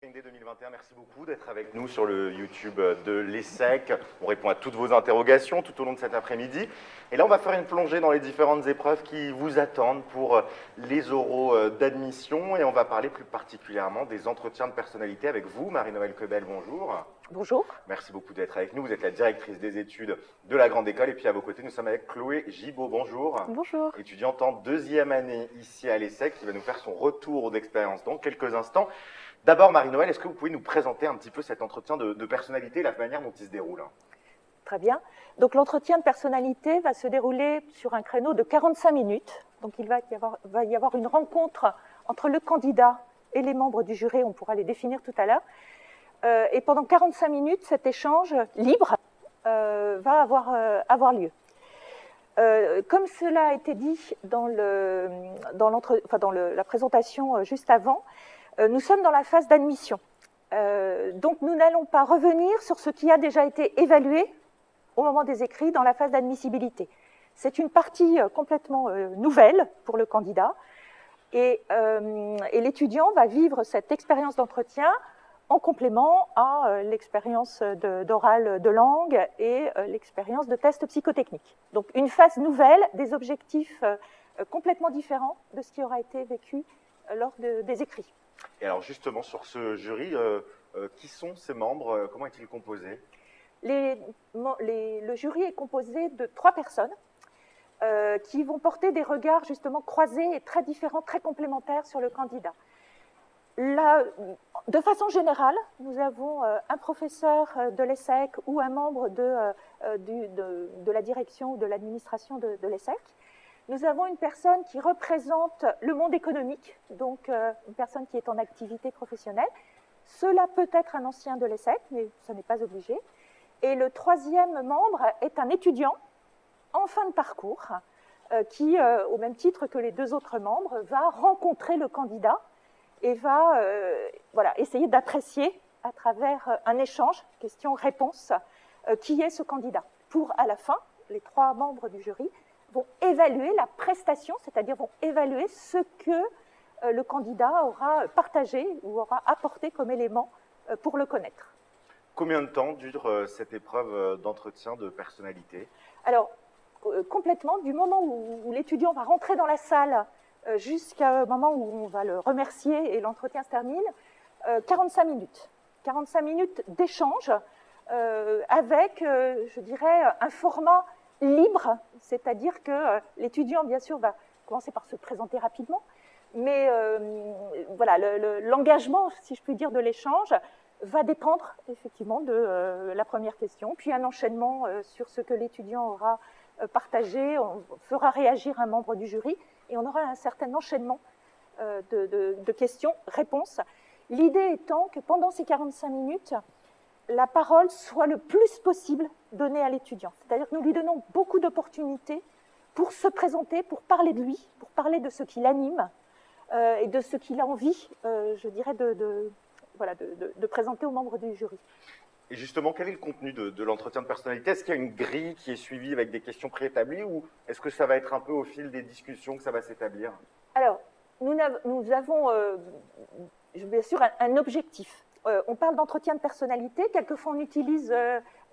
Dès 2021, merci beaucoup d'être avec nous sur le YouTube de l'ESSEC. On répond à toutes vos interrogations tout au long de cet après-midi. Et là, on va faire une plongée dans les différentes épreuves qui vous attendent pour les oraux d'admission. Et on va parler plus particulièrement des entretiens de personnalité avec vous. Marie-Noëlle Quebel, bonjour. Bonjour. Merci beaucoup d'être avec nous. Vous êtes la directrice des études de la Grande École. Et puis à vos côtés, nous sommes avec Chloé Gibaud. Bonjour. Bonjour. Étudiante en deuxième année ici à l'ESSEC, qui va nous faire son retour d'expérience dans quelques instants. D'abord, Marie-Noëlle, est-ce que vous pouvez nous présenter un petit peu cet entretien de personnalité et la manière dont il se déroule? Très bien. Donc l'entretien de personnalité va se dérouler sur un créneau de 45 minutes. Donc il va y avoir une rencontre entre le candidat et les membres du jury, on pourra les définir tout à l'heure. Et pendant 45 minutes, cet échange libre va avoir lieu. Comme cela a été dit dans la présentation juste avant, nous sommes dans la phase d'admission. Donc nous n'allons pas revenir sur ce qui a déjà été évalué au moment des écrits dans la phase d'admissibilité. C'est une partie complètement nouvelle pour le candidat et l'étudiant va vivre cette expérience d'entretien en complément à l'expérience d'oral de langue et l'expérience de tests psychotechniques. Donc une phase nouvelle, des objectifs complètement différents de ce qui aura été vécu lors des écrits. Et alors justement, sur ce jury, qui sont ses membres? Comment est-il composé? Le jury est composé de 3 personnes qui vont porter des regards justement croisés et très différents, très complémentaires sur le candidat. Là, de façon générale, nous avons un professeur de l'ESSEC ou un membre de la direction ou de l'administration de l'ESSEC. Nous avons une personne qui représente le monde économique, donc une personne qui est en activité professionnelle. Cela peut être un ancien de l'ESSEC, mais ce n'est pas obligé. Et le 3e membre est un étudiant en fin de parcours qui, au même titre que les 2 autres membres, va rencontrer le candidat et va essayer d'apprécier à travers un échange, question-réponse, qui est ce candidat. Pour, à la fin, les 3 membres du jury vont évaluer la prestation, c'est-à-dire vont évaluer ce que le candidat aura partagé ou aura apporté comme élément pour le connaître. Combien de temps dure cette épreuve d'entretien de personnalité? Alors, complètement, du moment où l'étudiant va rentrer dans la salle jusqu'au moment où on va le remercier et l'entretien se termine, 45 minutes. 45 minutes d'échange avec, je dirais, un format libre, c'est-à-dire que l'étudiant, bien sûr, va commencer par se présenter rapidement, mais l'engagement, si je puis dire, de l'échange va dépendre effectivement de la première question, puis un enchaînement sur ce que l'étudiant aura partagé, on fera réagir un membre du jury, et on aura un certain enchaînement de questions-réponses. L'idée étant que pendant ces 45 minutes, la parole soit le plus possible donnée à l'étudiant. C'est-à-dire que nous lui donnons beaucoup d'opportunités pour se présenter, pour parler de lui, pour parler de ce qui l'anime et de ce qu'il a envie, je dirais, de présenter aux membres du jury. Et justement, quel est le contenu de l'entretien de personnalité? Est-ce qu'il y a une grille qui est suivie avec des questions préétablies ou est-ce que ça va être un peu au fil des discussions que ça va s'établir? Alors, nous avons bien sûr un objectif. On parle d'entretien de personnalité, quelquefois on utilise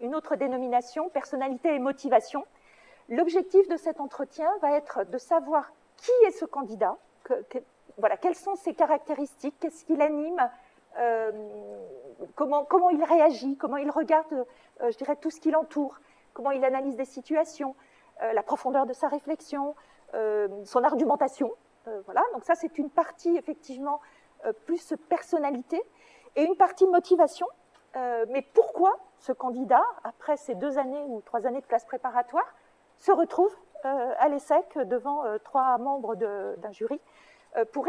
une autre dénomination, personnalité et motivation. L'objectif de cet entretien va être de savoir qui est ce candidat, quelles sont ses caractéristiques, qu'est-ce qui l'anime, comment il réagit, comment il regarde, je dirais, tout ce qui l'entoure, comment il analyse des situations, la profondeur de sa réflexion, son argumentation. Donc ça, c'est une partie, effectivement, plus personnalité, et une partie motivation. Mais pourquoi ce candidat, après ces 2 années ou 3 années de classe préparatoire, se retrouve à l'ESSEC devant 3 membres d'un jury pour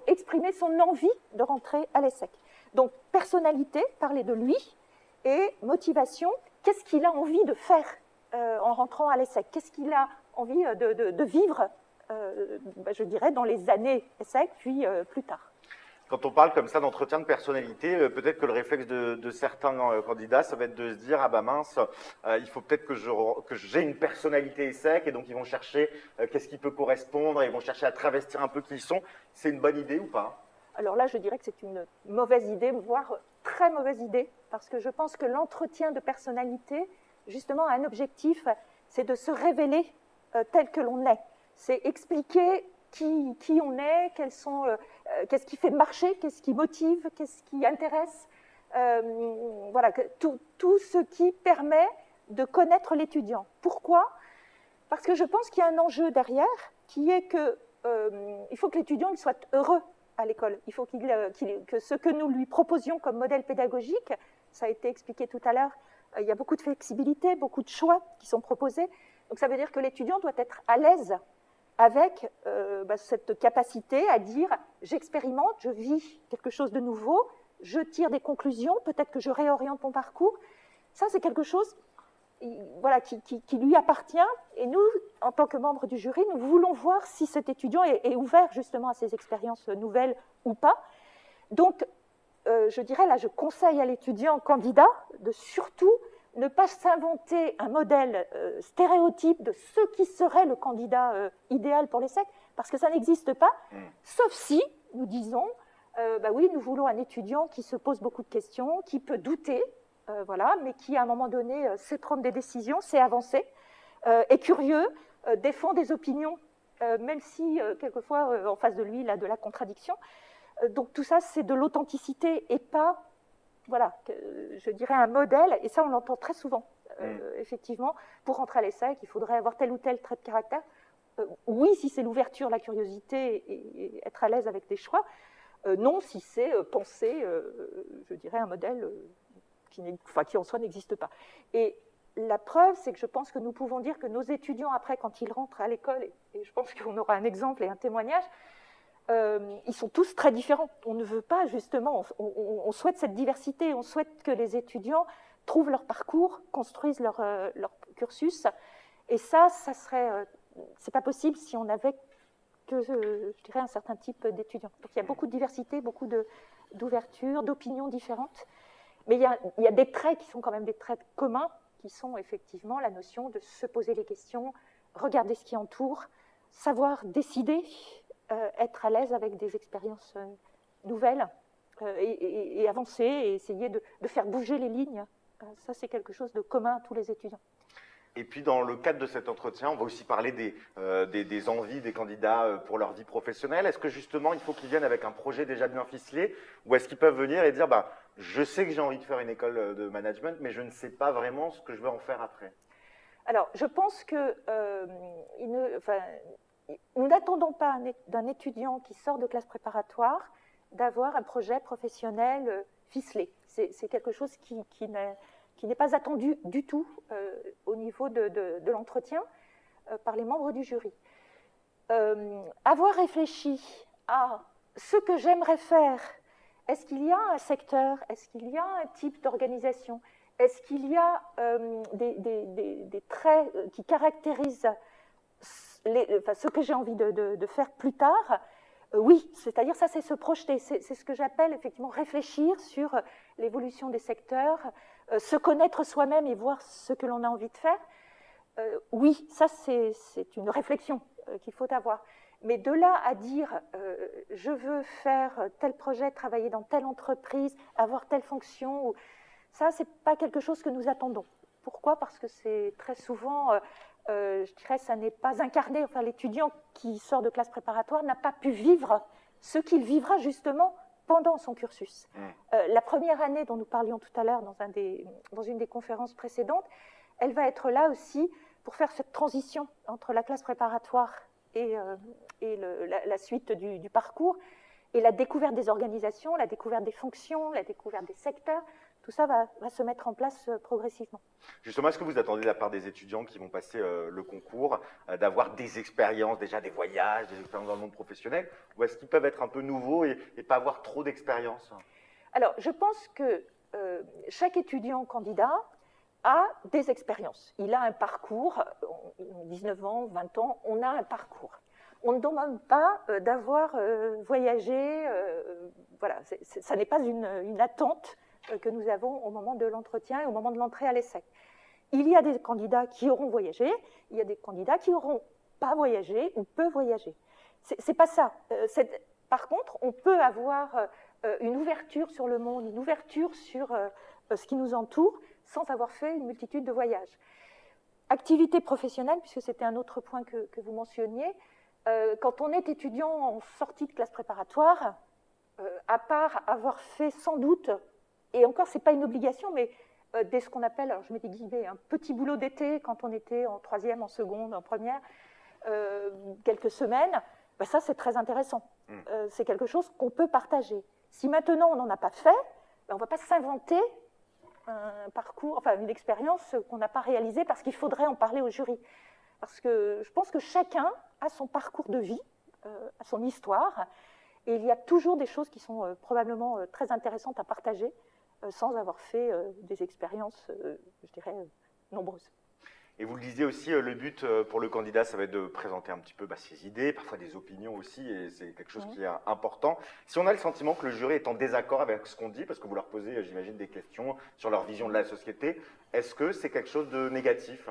exprimer son envie de rentrer à l'ESSEC. Donc, personnalité, parler de lui, et motivation, qu'est-ce qu'il a envie de faire en rentrant à l'ESSEC? Qu'est-ce qu'il a envie de vivre, je dirais, dans les années ESSEC, puis plus tard? Quand on parle comme ça d'entretien de personnalité, peut-être que le réflexe de certains candidats, ça va être de se dire « Ah bah mince, il faut peut-être que j'ai une personnalité ESSEC » et donc ils vont chercher qu'est-ce qui peut correspondre, et ils vont chercher à travestir un peu qui ils sont. C'est une bonne idée ou pas? Alors là, je dirais que c'est une mauvaise idée, voire très mauvaise idée, parce que je pense que l'entretien de personnalité, justement, a un objectif, c'est de se révéler tel que l'on est. C'est expliquer qui on est, qu'est-ce qui fait marcher, qu'est-ce qui motive, qu'est-ce qui intéresse. Voilà, tout ce qui permet de connaître l'étudiant. Pourquoi ? Parce que je pense qu'il y a un enjeu derrière, qui est que il faut que l'étudiant il soit heureux à l'école. Il faut que ce que nous lui proposions comme modèle pédagogique, ça a été expliqué tout à l'heure, il y a beaucoup de flexibilité, beaucoup de choix qui sont proposés. Donc ça veut dire que l'étudiant doit être à l'aise avec cette capacité à dire j'expérimente, je vis quelque chose de nouveau, je tire des conclusions, peut-être que je réoriente mon parcours. Ça, c'est quelque chose voilà, qui lui appartient. Et nous, en tant que membres du jury, nous voulons voir si cet étudiant est ouvert justement à ces expériences nouvelles ou pas. Donc, je dirais, là, je conseille à l'étudiant candidat de surtout ne pas s'inventer un modèle stéréotype de ce qui serait le candidat idéal pour l'ESSEC, parce que ça n'existe pas, sauf si nous disons, oui, nous voulons un étudiant qui se pose beaucoup de questions, qui peut douter, voilà, mais qui, à un moment donné, sait prendre des décisions, sait avancer, est curieux, défend des opinions, même si, quelquefois, en face de lui, il a de la contradiction. Donc tout ça, c'est de l'authenticité et pas, voilà, je dirais un modèle, et ça, on l'entend très souvent, effectivement. Pour rentrer à l'ESSEC, il faudrait avoir tel ou tel trait de caractère. Oui, si c'est l'ouverture, la curiosité et être à l'aise avec des choix. Non, si c'est penser, je dirais, un modèle qui en soi n'existe pas. Et la preuve, c'est que je pense que nous pouvons dire que nos étudiants, après, quand ils rentrent à l'école, et je pense qu'on aura un exemple et un témoignage, ils sont tous très différents. On ne veut pas, justement, on souhaite cette diversité, on souhaite que les étudiants trouvent leur parcours, construisent leur cursus, et ça serait, c'est pas possible si on avait que, je dirais, un certain type d'étudiants. Donc il y a beaucoup de diversité, beaucoup d'ouverture, d'opinions différentes, mais il y a des traits qui sont quand même des traits communs, qui sont effectivement la notion de se poser les questions, regarder ce qui entoure, savoir décider, être à l'aise avec des expériences nouvelles et avancer et essayer de faire bouger les lignes. Ça, c'est quelque chose de commun à tous les étudiants. Et puis, dans le cadre de cet entretien, on va aussi parler des envies des candidats pour leur vie professionnelle. Est-ce que, justement, il faut qu'ils viennent avec un projet déjà bien ficelé, ou est-ce qu'ils peuvent venir et dire je sais que j'ai envie de faire une école de management, mais je ne sais pas vraiment ce que je veux en faire après? Alors, je pense que nous n'attendons pas d'un étudiant qui sort de classe préparatoire d'avoir un projet professionnel ficelé. C'est quelque chose qui n'est pas attendu du tout au niveau de l'entretien par les membres du jury. Avoir réfléchi à ce que j'aimerais faire, est-ce qu'il y a un secteur, est-ce qu'il y a un type d'organisation, est-ce qu'il y a des traits qui caractérisent ce que j'ai envie de faire plus tard? Oui, c'est-à-dire ça, c'est se projeter. C'est ce que j'appelle effectivement réfléchir sur l'évolution des secteurs, se connaître soi-même et voir ce que l'on a envie de faire. Oui, ça, c'est une réflexion qu'il faut avoir. Mais de là à dire je veux faire tel projet, travailler dans telle entreprise, avoir telle fonction, ça, c'est pas quelque chose que nous attendons. Pourquoi ? Parce que c'est très souvent, je dirais, ça n'est pas incarné. Enfin, l'étudiant qui sort de classe préparatoire n'a pas pu vivre ce qu'il vivra justement pendant son cursus. La première année dont nous parlions tout à l'heure dans une des conférences précédentes, elle va être là aussi pour faire cette transition entre la classe préparatoire et la suite du parcours, et la découverte des organisations, la découverte des fonctions, la découverte des secteurs. Tout ça va se mettre en place progressivement. Justement, est-ce que vous attendez de la part des étudiants qui vont passer le concours d'avoir des expériences, déjà des voyages, des expériences dans le monde professionnel, ou est-ce qu'ils peuvent être un peu nouveaux et pas avoir trop d'expérience? Alors, je pense que chaque étudiant candidat a des expériences. Il a un parcours, 19 ans, 20 ans, on a un parcours. On ne demande pas d'avoir voyagé, voilà, ça n'est pas une attente que nous avons au moment de l'entretien et au moment de l'entrée à l'ESSEC. Il y a des candidats qui auront voyagé, il y a des candidats qui n'auront pas voyagé ou peu voyagé. C'est pas ça. Par contre, on peut avoir une ouverture sur le monde, une ouverture sur ce qui nous entoure, sans avoir fait une multitude de voyages. Activité professionnelle, puisque c'était un autre point que vous mentionniez, quand on est étudiant en sortie de classe préparatoire, à part avoir fait sans doute, et encore ce n'est pas une obligation, mais dès ce qu'on appelle, alors je mets des guillemets, un petit boulot d'été quand on était en troisième, en seconde, en première, quelques semaines, ben ça c'est très intéressant. C'est quelque chose qu'on peut partager. Si maintenant on n'en a pas fait, ben on ne va pas s'inventer un parcours, enfin une expérience qu'on n'a pas réalisée parce qu'il faudrait en parler au jury. Parce que je pense que chacun a son parcours de vie, a son histoire, et il y a toujours des choses qui sont probablement très intéressantes à partager sans avoir fait des expériences, je dirais, nombreuses. Et vous le disiez aussi, le but pour le candidat, ça va être de présenter un petit peu ses idées, parfois des opinions aussi, et c'est quelque chose qui est important. Si on a le sentiment que le jury est en désaccord avec ce qu'on dit, parce que vous leur posez, j'imagine, des questions sur leur vision de la société, est-ce que c'est quelque chose de négatif ?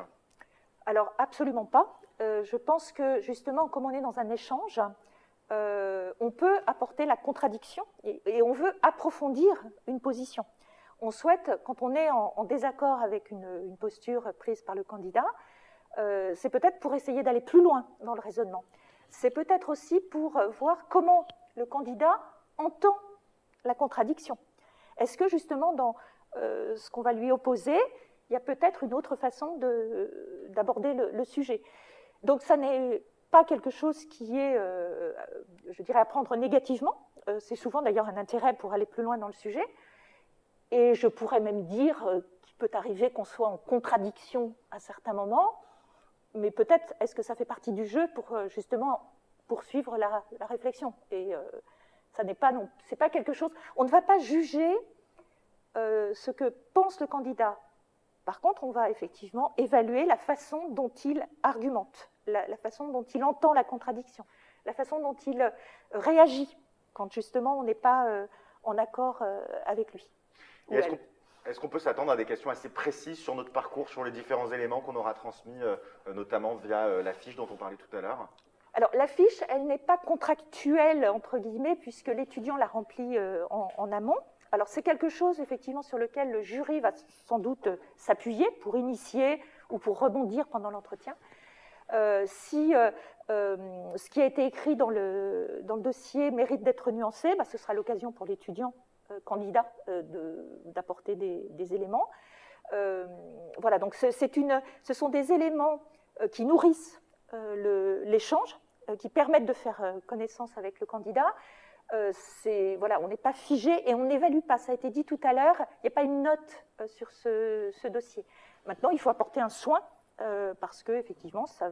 Alors, absolument pas. Je pense que, justement, comme on est dans un échange, on peut apporter la contradiction et on veut approfondir une position. On souhaite, quand on est en désaccord avec une posture prise par le candidat, c'est peut-être pour essayer d'aller plus loin dans le raisonnement. C'est peut-être aussi pour voir comment le candidat entend la contradiction. Est-ce que justement dans ce qu'on va lui opposer, il y a peut-être une autre façon d'aborder le sujet. Donc ça n'est pas quelque chose qui est, je dirais, à prendre négativement. C'est souvent d'ailleurs un intérêt pour aller plus loin dans le sujet. Et je pourrais même dire qu'il peut arriver qu'on soit en contradiction à certains moments, mais peut-être est-ce que ça fait partie du jeu pour justement poursuivre la réflexion. Et ça n'est pas, non, c'est pas quelque chose. On ne va pas juger ce que pense le candidat. Par contre, on va effectivement évaluer la façon dont il argumente, la façon dont il entend la contradiction, la façon dont il réagit quand justement on n'est pas en accord avec lui. Est-ce qu'on peut s'attendre à des questions assez précises sur notre parcours, sur les différents éléments qu'on aura transmis, notamment via la fiche dont on parlait tout à l'heure ? Alors la fiche, elle n'est pas contractuelle, entre guillemets, puisque l'étudiant la remplit en amont. Alors c'est quelque chose effectivement sur lequel le jury va sans doute s'appuyer pour initier ou pour rebondir pendant l'entretien. Si ce qui a été écrit dans le dossier mérite d'être nuancé, ce sera l'occasion pour l'étudiant candidat d'apporter des éléments. Voilà, donc ce sont des éléments qui nourrissent l'échange, qui permettent de faire connaissance avec le candidat. Voilà, on n'est pas figé et on n'évalue pas. Ça a été dit tout à l'heure, il n'y a pas une note sur ce dossier. Maintenant, il faut apporter un soin parce que effectivement, ça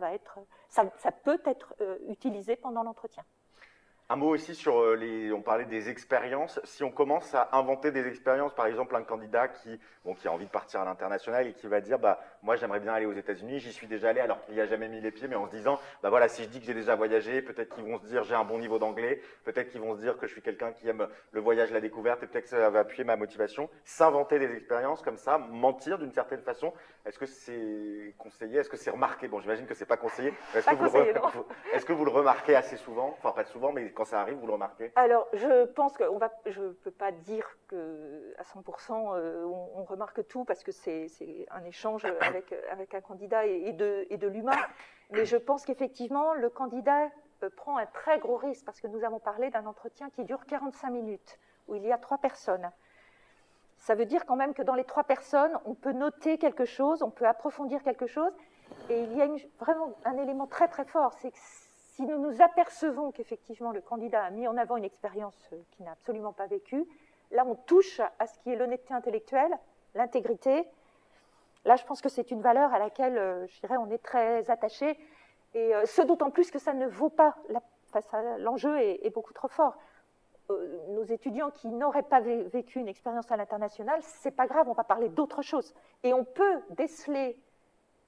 peut être utilisé pendant l'entretien. Un mot aussi sur on parlait des expériences. Si on commence à inventer des expériences, par exemple un candidat qui a envie de partir à l'international et qui va dire moi j'aimerais bien aller aux États-Unis, j'y suis déjà allé alors qu'il n'y a jamais mis les pieds, mais en se disant voilà, si je dis que j'ai déjà voyagé, peut-être qu'ils vont se dire j'ai un bon niveau d'anglais, peut-être qu'ils vont se dire que je suis quelqu'un qui aime le voyage, la découverte, et peut-être que ça va appuyer ma motivation. S'inventer des expériences comme ça, mentir d'une certaine façon, est-ce que c'est conseillé, est-ce que c'est remarqué? Bon, j'imagine que c'est pas conseillé. Est-ce que vous le remarquez assez souvent? Enfin, pas souvent, mais quand ça arrive, vous le remarquez? Alors, je pense que je ne peux pas dire qu'à 100% on remarque tout parce que c'est un échange avec un candidat et de l'humain. Mais je pense qu'effectivement, le candidat prend un très gros risque parce que nous avons parlé d'un entretien qui dure 45 minutes, où il y a 3 personnes. Ça veut dire quand même que dans les 3 personnes, on peut noter quelque chose, on peut approfondir quelque chose. Et il y a vraiment un élément très très fort, c'est que si nous nous apercevons qu'effectivement le candidat a mis en avant une expérience qu'il n'a absolument pas vécue, là on touche à ce qui est l'honnêteté intellectuelle, l'intégrité. Là je pense que c'est une valeur à laquelle, je dirais, on est très attaché. Et ce d'autant plus que ça ne vaut pas, l'enjeu est beaucoup trop fort. Nos étudiants qui n'auraient pas vécu une expérience à l'international, c'est pas grave, on va parler d'autre chose. Et on peut déceler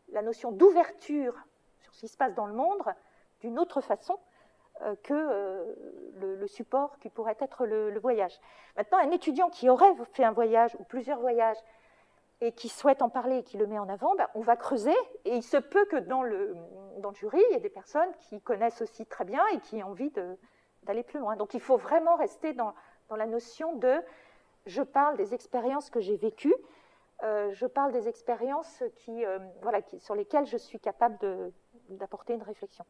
la notion d'ouverture sur ce qui se passe dans le monde d'une autre façon que le support qui pourrait être le voyage. Maintenant, un étudiant qui aurait fait un voyage ou plusieurs voyages et qui souhaite en parler et qui le met en avant, on va creuser et il se peut que dans le jury, il y ait des personnes qui connaissent aussi très bien et qui ont envie d'aller plus loin. Donc il faut vraiment rester dans la notion de je parle des expériences que j'ai vécues, je parle des expériences sur lesquelles je suis capable d'apporter une réflexion.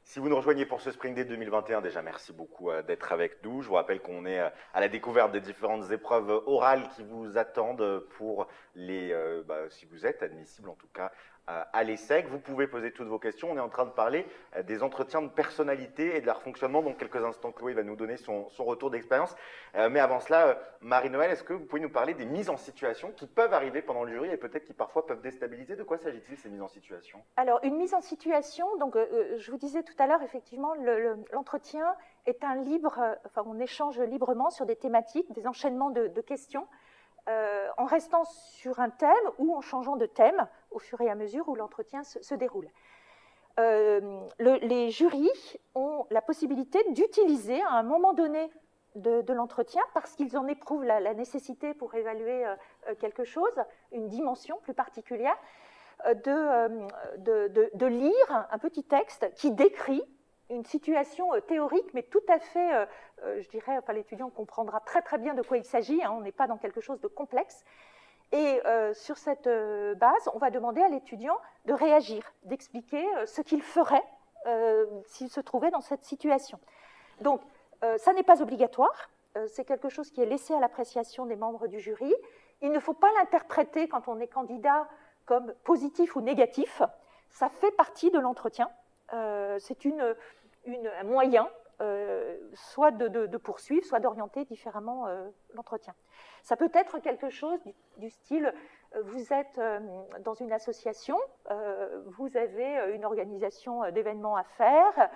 Si vous nous rejoignez pour ce Spring Day 2021, déjà merci beaucoup d'être avec nous. Je vous rappelle qu'on est à la découverte des différentes épreuves orales qui vous attendent pour si vous êtes admissible en tout cas à l'ESSEC. Vous pouvez poser toutes vos questions. On est en train de parler des entretiens de personnalité et de leur fonctionnement. Dans quelques instants, Chloé va nous donner son retour d'expérience. Mais avant cela, Marie-Noëlle, est-ce que vous pouvez nous parler des mises en situation qui peuvent arriver pendant le jury et peut-être qui parfois peuvent déstabiliser? De quoi s'agit-il ces mises en situation? Alors, une mise en situation, donc je vous disais tout à l'heure, effectivement, l'entretien est on échange librement sur des thématiques, des enchaînements de questions, en restant sur un thème ou en changeant de thème au fur et à mesure où l'entretien se déroule. Les jurys ont la possibilité d'utiliser à un moment donné de l'entretien, parce qu'ils en éprouvent la nécessité pour évaluer quelque chose, une dimension plus particulière, de lire un petit texte qui décrit une situation théorique, mais tout à fait, je dirais, l'étudiant comprendra très très bien de quoi il s'agit, on n'est pas dans quelque chose de complexe. Et sur cette base, on va demander à l'étudiant de réagir, d'expliquer ce qu'il ferait s'il se trouvait dans cette situation. Donc, ça n'est pas obligatoire, c'est quelque chose qui est laissé à l'appréciation des membres du jury. Il ne faut pas l'interpréter quand on est candidat comme positif ou négatif, ça fait partie de l'entretien. C'est un moyen soit de poursuivre, soit d'orienter différemment l'entretien. Ça peut être quelque chose du style, vous êtes dans une association, vous avez une organisation d'événements à faire,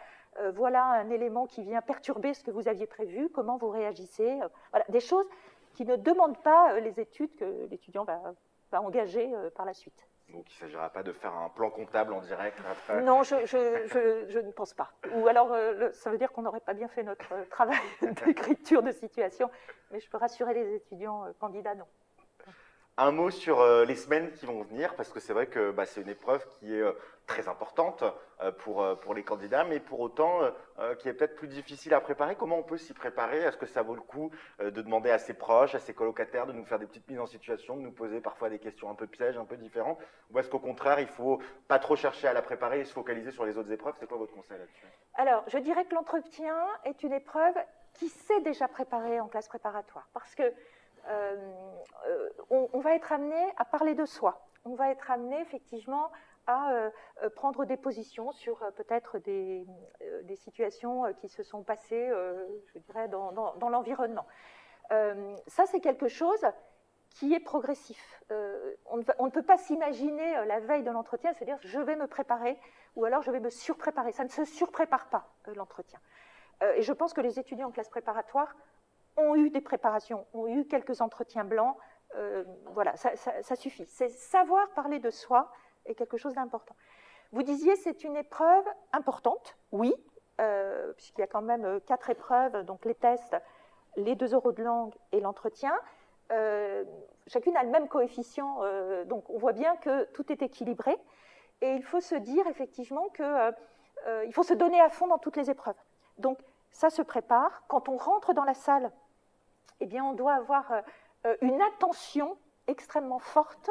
voilà un élément qui vient perturber ce que vous aviez prévu, comment vous réagissez, voilà, des choses qui ne demandent pas les études que l'étudiant va engager par la suite. Donc il ne s'agira pas de faire un plan comptable en direct après. Non, je ne pense pas. Ou alors, ça veut dire qu'on n'aurait pas bien fait notre travail d'écriture de situation. Mais je peux rassurer les étudiants candidats, non. Un mot sur les semaines qui vont venir, parce que c'est vrai que c'est une épreuve qui est très importante pour les candidats, mais pour autant qui est peut-être plus difficile à préparer. Comment on peut s'y préparer? Est-ce que ça vaut le coup de demander à ses proches, à ses colocataires de nous faire des petites mises en situation, de nous poser parfois des questions un peu pièges, un peu différentes? Ou est-ce qu'au contraire, il ne faut pas trop chercher à la préparer et se focaliser sur les autres épreuves? C'est quoi votre conseil là-dessus? Alors, je dirais que l'entretien est une épreuve qui s'est déjà préparée en classe préparatoire, parce que on va être amené à parler de soi. On va être amené effectivement à prendre des positions sur peut-être des situations qui se sont passées, je dirais, dans l'environnement. Ça, c'est quelque chose qui est progressif. On ne peut pas s'imaginer la veille de l'entretien, c'est-à-dire je vais me préparer ou alors je vais me surpréparer. Ça ne se surprépare pas, l'entretien. Et je pense que les étudiants en classe préparatoire ont eu des préparations, ont eu quelques entretiens blancs, voilà, ça suffit. C'est savoir parler de soi est quelque chose d'important. Vous disiez c'est une épreuve importante, oui, puisqu'il y a quand même 4 épreuves, donc les tests, les 2 oraux de langue et l'entretien. Chacune a le même coefficient, donc on voit bien que tout est équilibré, et il faut se dire effectivement qu'il faut se donner à fond dans toutes les épreuves. Donc ça se prépare. Quand on rentre dans la salle, eh bien, on doit avoir une attention extrêmement forte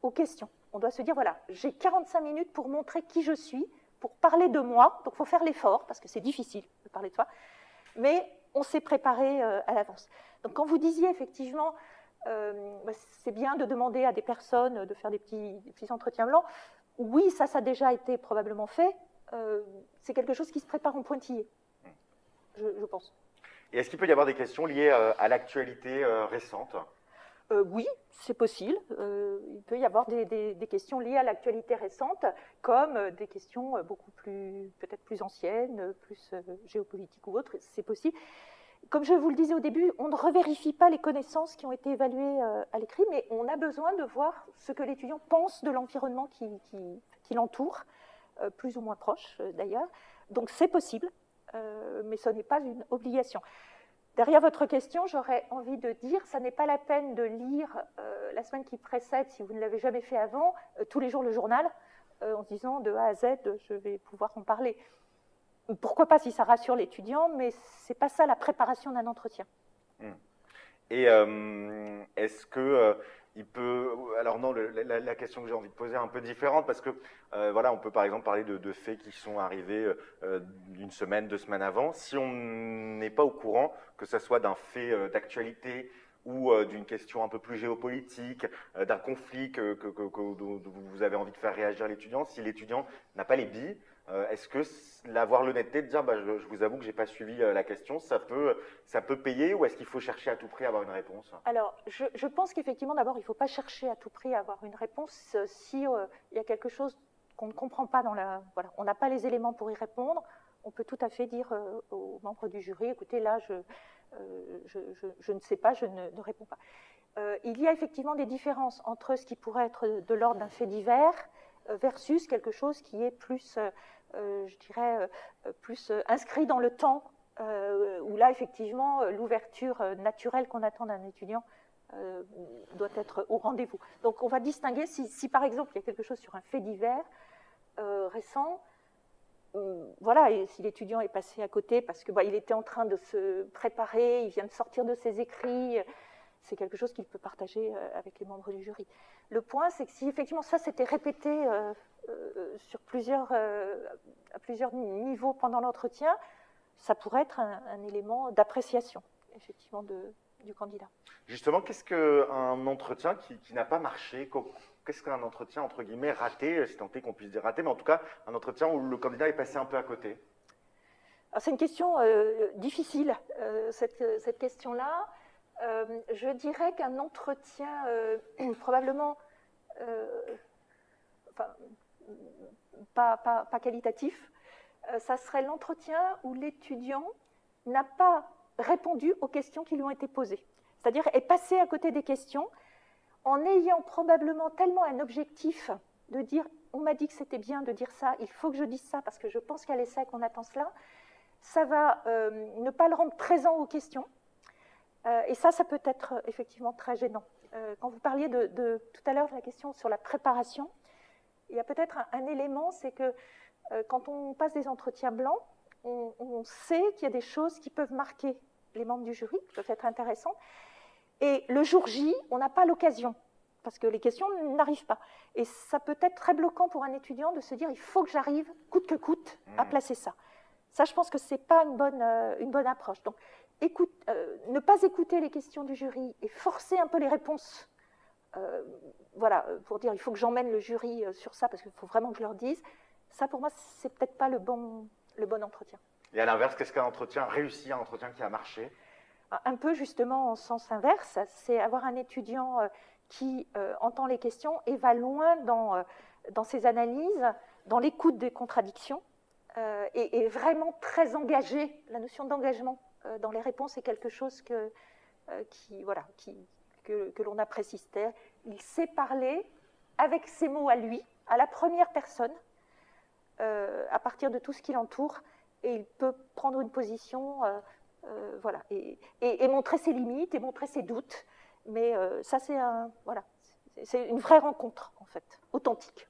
aux questions. On doit se dire, voilà, j'ai 45 minutes pour montrer qui je suis, pour parler de moi, donc il faut faire l'effort, parce que c'est difficile de parler de soi, mais on s'est préparé à l'avance. Donc quand vous disiez effectivement, c'est bien de demander à des personnes de faire des petits entretiens blancs, oui, ça a déjà été probablement fait, c'est quelque chose qui se prépare en pointillé, je pense. Et est-ce qu'il peut y avoir des questions liées à l'actualité récente? Oui, c'est possible. Il peut y avoir des questions liées à l'actualité récente, comme des questions beaucoup plus, peut-être plus anciennes, plus géopolitiques ou autres. C'est possible. Comme je vous le disais au début, on ne revérifie pas les connaissances qui ont été évaluées à l'écrit, mais on a besoin de voir ce que l'étudiant pense de l'environnement qui l'entoure, plus ou moins proche d'ailleurs. Donc c'est possible. Mais ce n'est pas une obligation. Derrière votre question, j'aurais envie de dire, ça n'est pas la peine de lire la semaine qui précède, si vous ne l'avez jamais fait avant, tous les jours le journal, en se disant de A à Z, je vais pouvoir en parler. pourquoi pas si ça rassure l'étudiant, mais ce n'est pas ça la préparation d'un entretien. Et est-ce que il peut... Alors non, la question que j'ai envie de poser est un peu différente parce que voilà, on peut par exemple parler de faits qui sont arrivés une semaine, 2 semaines avant. Si on n'est pas au courant, que ce soit d'un fait d'actualité ou d'une question un peu plus géopolitique, d'un conflit dont vous avez envie de faire réagir l'étudiant, si l'étudiant n'a pas les billes, est-ce que avoir l'honnêteté de dire je vous avoue que je n'ai pas suivi la question, ça peut payer ou est-ce qu'il faut chercher à tout prix à avoir une réponse? Alors, je pense qu'effectivement, d'abord, il ne faut pas chercher à tout prix à avoir une réponse si il y a quelque chose qu'on ne comprend pas dans la... Voilà, on n'a pas les éléments pour y répondre. On peut tout à fait dire aux membres du jury, écoutez, là, je ne sais pas, je ne réponds pas. Il y a effectivement des différences entre ce qui pourrait être de l'ordre d'un fait divers versus quelque chose qui est plus, je dirais, plus inscrit dans le temps, où là, effectivement, l'ouverture naturelle qu'on attend d'un étudiant doit être au rendez-vous. Donc, on va distinguer si, par exemple, il y a quelque chose sur un fait divers récent, voilà, et si l'étudiant est passé à côté parce que il était en train de se préparer, il vient de sortir de ses écrits, c'est quelque chose qu'il peut partager avec les membres du jury. Le point, c'est que si effectivement ça s'était répété sur à plusieurs niveaux pendant l'entretien, ça pourrait être un élément d'appréciation, effectivement, du candidat. Justement, qu'est-ce qu'un entretien qui n'a pas marché? Qu'est-ce qu'un entretien, entre guillemets, raté, si tant est qu'on puisse dire raté, mais en tout cas, un entretien où le candidat est passé un peu à côté? C'est une question difficile, cette question-là. Je dirais qu'un entretien probablement pas qualitatif, ça serait l'entretien où l'étudiant n'a pas répondu aux questions qui lui ont été posées. C'est-à-dire est passé à côté des questions en ayant probablement tellement un objectif de dire « on m'a dit que c'était bien de dire ça, il faut que je dise ça parce que je pense qu'à l'essai qu'on attend cela », ça va ne pas le rendre présent aux questions. Et ça peut être effectivement très gênant. Quand vous parliez tout à l'heure de la question sur la préparation, il y a peut-être un élément, c'est que quand on passe des entretiens blancs, on sait qu'il y a des choses qui peuvent marquer les membres du jury, qui peuvent être intéressantes. Et le jour J, on n'a pas l'occasion, parce que les questions n'arrivent pas. Et ça peut être très bloquant pour un étudiant de se dire, il faut que j'arrive, coûte que coûte, à placer ça. Ça, je pense que ce n'est pas une bonne approche. Donc, ne pas écouter les questions du jury et forcer un peu les réponses, voilà, pour dire, il faut que j'emmène le jury sur ça, parce qu'il faut vraiment que je leur dise, ça, pour moi, c'est peut-être pas le bon entretien. Et à l'inverse, qu'est-ce qu'un entretien réussi, un entretien qui a marché? Un peu justement en sens inverse, c'est avoir un étudiant qui entend les questions et va loin dans ses analyses, dans l'écoute des contradictions, et est vraiment très engagé. La notion d'engagement dans les réponses est quelque chose que l'on apprécie. Il sait parler avec ses mots à lui, à la première personne, à partir de tout ce qui l'entoure, et il peut prendre une position... voilà, et montrer ses limites et montrer ses doutes. Mais ça, c'est une vraie rencontre, en fait, authentique.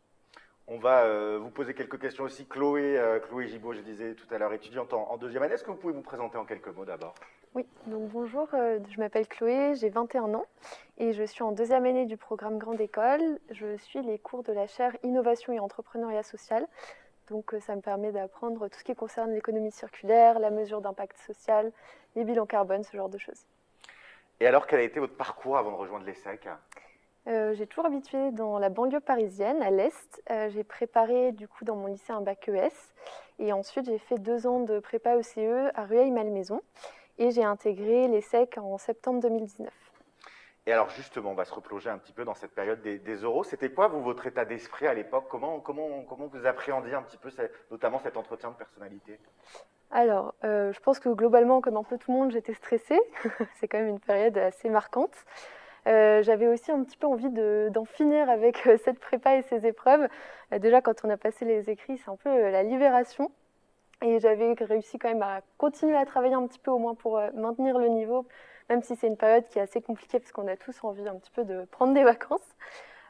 On va vous poser quelques questions aussi. Chloé Gibaud, je disais tout à l'heure, étudiante en 2e année. Est-ce que vous pouvez vous présenter en quelques mots d'abord? Oui, donc bonjour, je m'appelle Chloé, j'ai 21 ans et je suis en 2e année du programme Grande École. Je suis les cours de la chaire Innovation et Entrepreneuriat Social. Donc ça me permet d'apprendre tout ce qui concerne l'économie circulaire, la mesure d'impact social, les bilans carbone, ce genre de choses. Et alors, quel a été votre parcours avant de rejoindre l'ESSEC? J'ai toujours habitué dans la banlieue parisienne, à l'Est. J'ai préparé du coup dans mon lycée un bac ES. Et ensuite, j'ai fait 2 ans de prépa ECE à Rueil-Malmaison. Et j'ai intégré l'ESSEC en septembre 2019. Et alors justement, on va se replonger un petit peu dans cette période des oraux. C'était quoi, vous, votre état d'esprit à l'époque? Comment vous appréhendiez un petit peu, notamment cet entretien de personnalité? Alors, je pense que globalement, comme un peu tout le monde, j'étais stressée. C'est quand même une période assez marquante. J'avais aussi un petit peu envie d'en finir avec cette prépa et ces épreuves. Déjà, quand on a passé les écrits, c'est un peu la libération. Et j'avais réussi quand même à continuer à travailler un petit peu, au moins pour maintenir le niveau, même si c'est une période qui est assez compliquée, parce qu'on a tous envie un petit peu de prendre des vacances.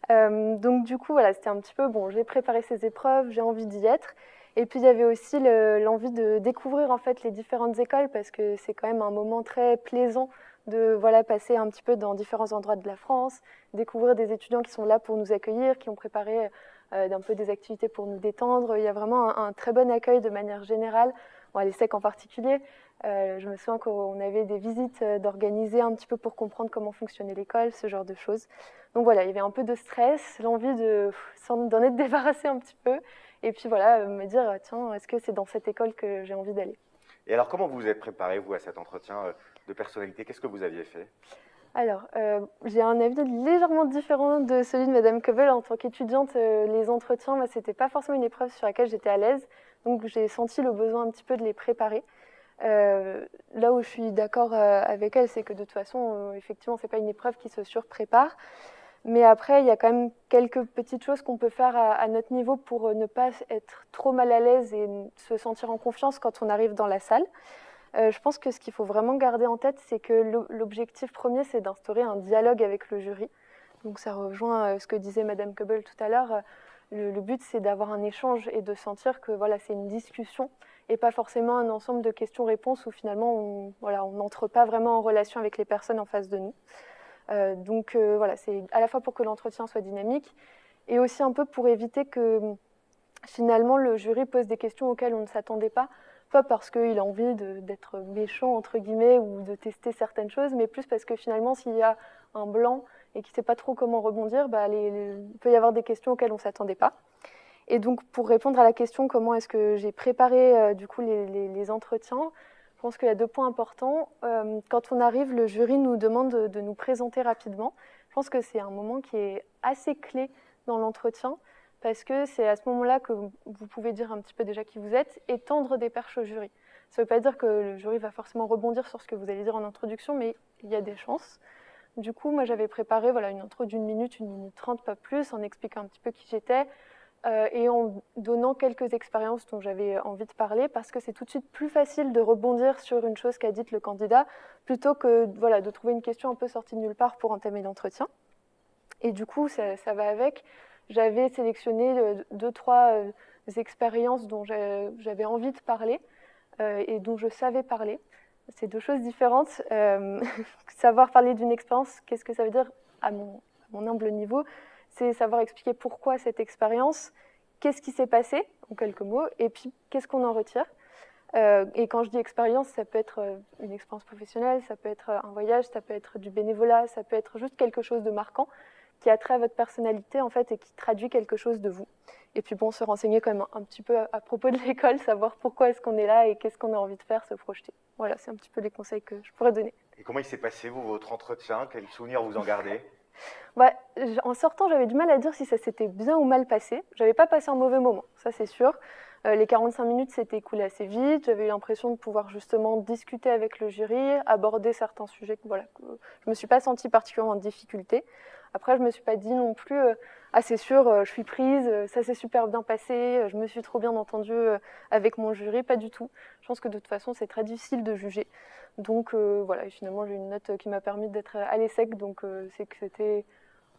Donc du coup, voilà, c'était un petit peu, bon, j'ai préparé ces épreuves, j'ai envie d'y être. Et puis il y avait aussi l'envie de découvrir en fait les différentes écoles parce que c'est quand même un moment très plaisant de voilà, passer un petit peu dans différents endroits de la France, découvrir des étudiants qui sont là pour nous accueillir, qui ont préparé d'un peu des activités pour nous détendre. Il y a vraiment un très bon accueil de manière générale, bon, à l'ESSEC en particulier. Je me souviens qu'on avait des visites d'organiser un petit peu pour comprendre comment fonctionnait l'école, ce genre de choses. Donc voilà, il y avait un peu de stress, l'envie d'en être débarrassé un petit peu. Et puis voilà, me dire, tiens, est-ce que c'est dans cette école que j'ai envie d'aller? Et alors, comment vous vous êtes préparé, vous, à cet entretien de personnalité? Qu'est-ce que vous aviez fait? Alors, j'ai un avis légèrement différent de celui de Madame Koebel. En tant qu'étudiante, les entretiens, moi, c'était pas forcément une épreuve sur laquelle j'étais à l'aise. Donc, j'ai senti le besoin un petit peu de les préparer. Là où je suis d'accord avec elle, c'est que de toute façon, effectivement, c'est pas une épreuve qui se surprépare. Mais après, il y a quand même quelques petites choses qu'on peut faire à notre niveau pour ne pas être trop mal à l'aise et se sentir en confiance quand on arrive dans la salle. Je pense que ce qu'il faut vraiment garder en tête, c'est que l'objectif premier, c'est d'instaurer un dialogue avec le jury. Donc ça rejoint ce que disait Madame Koebel tout à l'heure. Le but, c'est d'avoir un échange et de sentir que voilà, c'est une discussion et pas forcément un ensemble de questions-réponses où finalement on n'entre pas vraiment en relation avec les personnes en face de nous. Donc voilà, c'est à la fois pour que l'entretien soit dynamique et aussi un peu pour éviter que finalement le jury pose des questions auxquelles on ne s'attendait pas parce qu'il a envie d'être méchant entre guillemets ou de tester certaines choses, mais plus parce que finalement s'il y a un blanc et qu'il ne sait pas trop comment rebondir, il peut y avoir des questions auxquelles on ne s'attendait pas. Et donc pour répondre à la question comment est-ce que j'ai préparé du coup les entretiens, je pense qu'il y a 2 points importants. Quand on arrive, le jury nous demande de nous présenter rapidement. Je pense que c'est un moment qui est assez clé dans l'entretien parce que c'est à ce moment-là que vous pouvez dire un petit peu déjà qui vous êtes et tendre des perches au jury. Ça ne veut pas dire que le jury va forcément rebondir sur ce que vous allez dire en introduction, mais il y a des chances. Du coup, moi, j'avais préparé une intro d'1 minute, 1 minute 30, pas plus, en expliquant un petit peu qui j'étais, et en donnant quelques expériences dont j'avais envie de parler, parce que c'est tout de suite plus facile de rebondir sur une chose qu'a dite le candidat, plutôt que de trouver une question un peu sortie de nulle part pour entamer l'entretien. Et du coup, ça va avec. J'avais sélectionné 2-3 expériences dont j'avais envie de parler et dont je savais parler. C'est 2 choses différentes. Savoir parler d'une expérience, qu'est-ce que ça veut dire à mon humble niveau? C'est savoir expliquer pourquoi cette expérience, qu'est-ce qui s'est passé, en quelques mots, et puis qu'est-ce qu'on en retire. Et quand je dis expérience, ça peut être une expérience professionnelle, ça peut être un voyage, ça peut être du bénévolat, ça peut être juste quelque chose de marquant qui a trait à votre personnalité en fait et qui traduit quelque chose de vous. Et puis bon, se renseigner quand même un petit peu à propos de l'école, savoir pourquoi est-ce qu'on est là et qu'est-ce qu'on a envie de faire, se projeter. Voilà, c'est un petit peu les conseils que je pourrais donner. Et comment il s'est passé, vous, votre entretien? Quels souvenirs vous en gardez? En sortant, j'avais du mal à dire si ça s'était bien ou mal passé. J'avais pas passé un mauvais moment, ça c'est sûr. Les 45 minutes s'étaient écoulées assez vite. J'avais eu l'impression de pouvoir justement discuter avec le jury, aborder certains sujets que je me suis pas sentie particulièrement en difficulté. Après, je me suis pas dit non plus ah c'est sûr, je suis prise, ça s'est super bien passé, je me suis trop bien entendue avec mon jury, pas du tout. Je pense que de toute façon, c'est très difficile de juger. Donc voilà, et finalement j'ai eu une note qui m'a permis d'être à l'ESSEC, donc c'est que c'était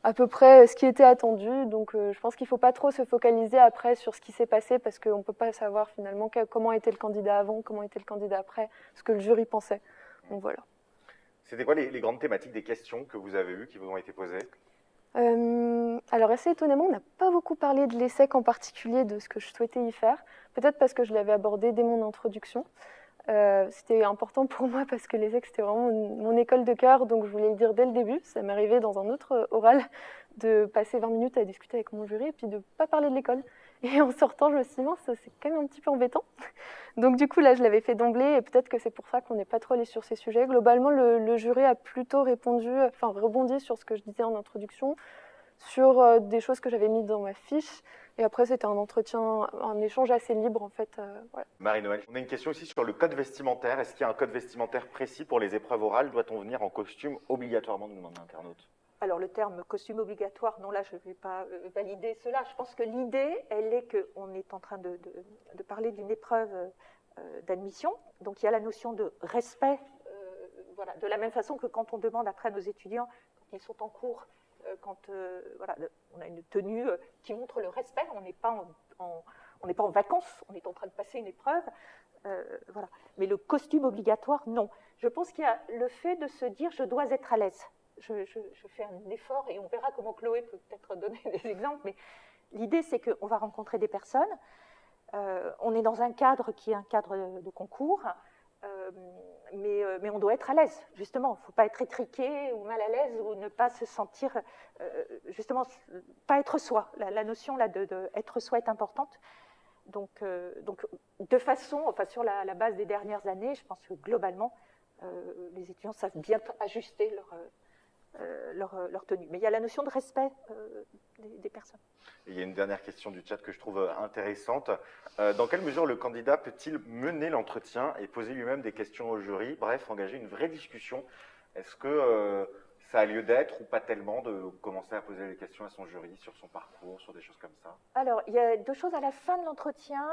à peu près ce qui était attendu. Donc je pense qu'il ne faut pas trop se focaliser après sur ce qui s'est passé parce qu'on ne peut pas savoir finalement comment était le candidat avant, comment était le candidat après, ce que le jury pensait. Donc voilà. C'était quoi les grandes thématiques des questions que vous avez eues, qui vous ont été posées? Alors assez étonnamment, on n'a pas beaucoup parlé de l'ESSEC en particulier, de ce que je souhaitais y faire. Peut-être parce que je l'avais abordé dès mon introduction. C'était important pour moi parce que l'ESSEC c'était vraiment mon école de cœur, donc je voulais le dire dès le début. Ça m'est arrivé dans un autre oral de passer 20 minutes à discuter avec mon jury et puis de ne pas parler de l'école. Et en sortant, je me suis dit, mince, c'est quand même un petit peu embêtant. Donc du coup, là, je l'avais fait d'emblée et peut-être que c'est pour ça qu'on n'est pas trop allé sur ces sujets. Globalement, le jury a plutôt rebondi sur ce que je disais en introduction, sur des choses que j'avais mises dans ma fiche. Et après, c'était un entretien, un échange assez libre, en fait. Voilà. Marie-Noël, on a une question aussi sur le code vestimentaire. Est-ce qu'il y a un code vestimentaire précis pour les épreuves orales? Doit-on venir en costume obligatoirement, nous demande l'internaute? Alors le terme costume obligatoire, non là je ne vais pas valider cela. Je pense que l'idée, elle est qu'on est en train de parler d'une épreuve d'admission. Donc il y a la notion de respect, de la même façon que quand on demande après à nos étudiants, quand ils sont en cours, on a une tenue qui montre le respect, on n'est pas on n'est pas en vacances, on est en train de passer une épreuve. Voilà. Mais le costume obligatoire, non. Je pense qu'il y a le fait de se dire je dois être à l'aise. Je fais un effort et on verra comment Chloé peut peut-être donner des exemples. Mais l'idée, c'est qu'on va rencontrer des personnes. On est dans un cadre qui est un cadre de concours. Mais on doit être à l'aise, justement. Il ne faut pas être étriqué ou mal à l'aise ou ne pas se sentir, justement, pas être soi. La notion là, de être soi est importante. Donc de façon, enfin, sur la base des dernières années, je pense que globalement, les étudiants savent bien ajuster leur tenue. Mais il y a la notion de respect des personnes. Et il y a une dernière question du chat que je trouve intéressante. Dans quelle mesure le candidat peut-il mener l'entretien et poser lui-même des questions au jury, bref, engager une vraie discussion? Est-ce que ça a lieu d'être ou pas tellement de commencer à poser des questions à son jury sur son parcours, sur des choses comme ça? Alors, il y a deux choses à la fin de l'entretien.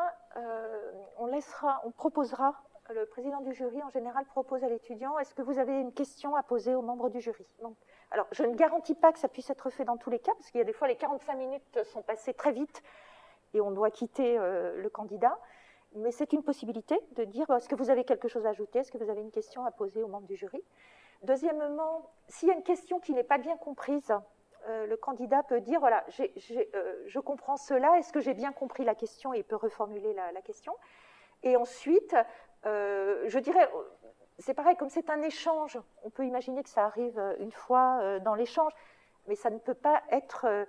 On proposera, le président du jury en général propose à l'étudiant, est-ce que vous avez une question à poser aux membres du jury? Donc, alors, je ne garantis pas que ça puisse être fait dans tous les cas, parce qu'il y a des fois, les 45 minutes sont passées très vite et on doit quitter le candidat. Mais c'est une possibilité de dire, est-ce que vous avez quelque chose à ajouter? Est-ce que vous avez une question à poser aux membres du jury? Deuxièmement, s'il y a une question qui n'est pas bien comprise, le candidat peut dire, voilà, je comprends cela, est-ce que j'ai bien compris la question? Et il peut reformuler la question. Et ensuite, je dirais, c'est pareil, comme c'est un échange, on peut imaginer que ça arrive une fois dans l'échange, mais ça ne peut pas être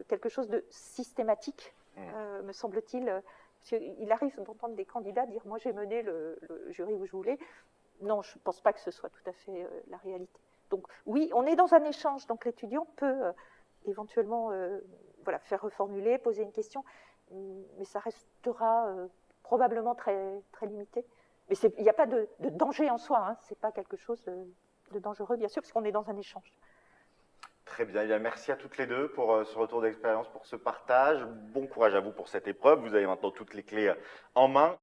quelque chose de systématique, me semble-t-il. Parce qu'il arrive d'entendre des candidats dire, moi j'ai mené le jury où je voulais. Non, je ne pense pas que ce soit tout à fait la réalité. Donc oui, on est dans un échange, donc l'étudiant peut éventuellement voilà, faire reformuler, poser une question, mais ça restera probablement très, très limité. Mais il n'y a pas de danger en soi, hein. Ce n'est pas quelque chose de dangereux, bien sûr, parce qu'on est dans un échange. Très bien, eh bien, merci à toutes les deux pour ce retour d'expérience, pour ce partage. Bon courage à vous pour cette épreuve. Vous avez maintenant toutes les clés en main.